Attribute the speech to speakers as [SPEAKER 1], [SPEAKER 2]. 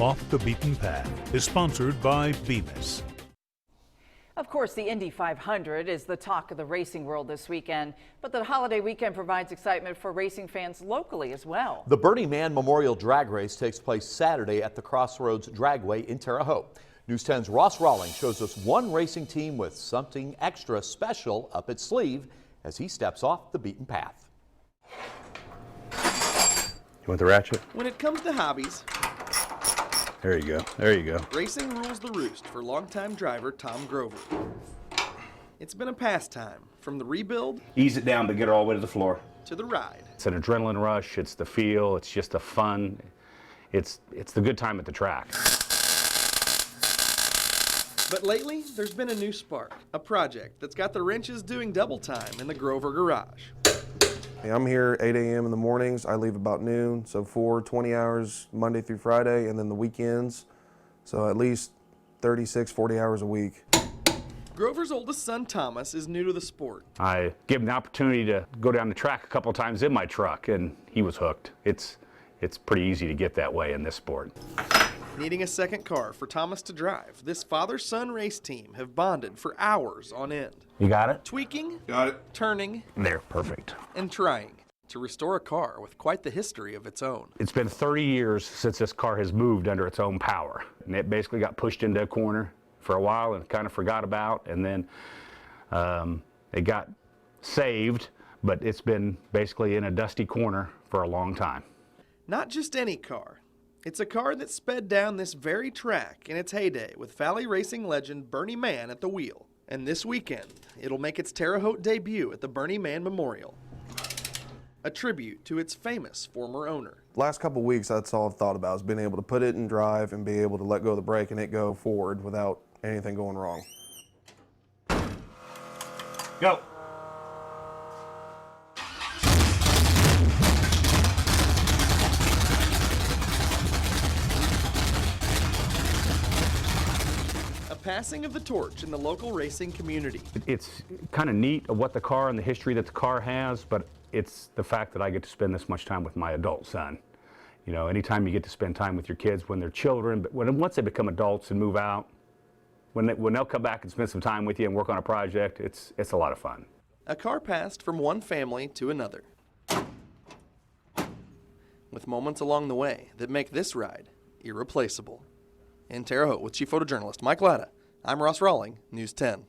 [SPEAKER 1] Off the Beaten Path is sponsored by Bemis.
[SPEAKER 2] Of course, the Indy 500 is the talk of the racing world this weekend, but the holiday weekend provides excitement for racing fans locally as well.
[SPEAKER 3] The Burning Man Memorial Drag Race takes place Saturday at the Crossroads Dragway in Terre Haute. News 10's Ross Rawling shows us one racing team with something extra special up its sleeve as he steps off the beaten path.
[SPEAKER 4] You want the ratchet?
[SPEAKER 5] When it comes to hobbies,
[SPEAKER 4] There you go. There you go.
[SPEAKER 5] racing rules the roost for longtime driver Tom Grover. It's been a pastime, from the rebuild
[SPEAKER 4] Ease it down, but get it all the way to the floor.
[SPEAKER 5] to the ride.
[SPEAKER 4] It's an adrenaline rush. It's the feel. It's just the fun. It's the good time at the track.
[SPEAKER 5] But lately, there's been a new spark, a project that's got the wrenches doing double time in the Grover garage.
[SPEAKER 6] I'm here 8 a.m. in the mornings. I leave about noon, so 20 hours Monday through Friday, and then the weekends, so at least 36, 40 hours a week.
[SPEAKER 5] Grover's oldest son, Thomas, is new to the sport.
[SPEAKER 4] I gave him the opportunity to go down the track a couple times in my truck, and he was hooked. It's pretty easy to get that way in this sport.
[SPEAKER 5] Needing a second car for Thomas to drive, this father-son race team have bonded for hours on end.
[SPEAKER 4] You got it?
[SPEAKER 5] Tweaking,
[SPEAKER 6] Got it.
[SPEAKER 5] turning,
[SPEAKER 4] There, perfect.
[SPEAKER 5] and trying to restore a car with quite the history of its own.
[SPEAKER 4] It's been 30 years since this car has moved under its own power, and it basically got pushed into a corner for a while and kind of forgot about, and then it got saved, but it's been basically in a dusty corner for a long time.
[SPEAKER 5] Not just any car. It's a car that sped down this very track in its heyday with Valley racing legend Bernie Mann at the wheel. And this weekend, it'll make its Terre Haute debut at the Bernie Mann Memorial, a tribute to its famous former owner.
[SPEAKER 6] Last couple weeks, that's all I've thought about, is being able to put it in drive and be able to let go of the brake and it go forward without anything going wrong.
[SPEAKER 4] Go.
[SPEAKER 5] Passing of the torch in the local racing community.
[SPEAKER 4] It's kind of neat of what the car and the history that the car has, but it's the fact that I get to spend this much time with my adult son. You know, anytime you get to spend time with your kids when they're children, but once they become adults and move out, when they'll come back and spend some time with you and work on a project, it's a lot of fun.
[SPEAKER 5] A car passed from one family to another, with moments along the way that make this ride irreplaceable. In Terre Haute with Chief Photojournalist Mike Latta, I'm Ross Rawling, News 10.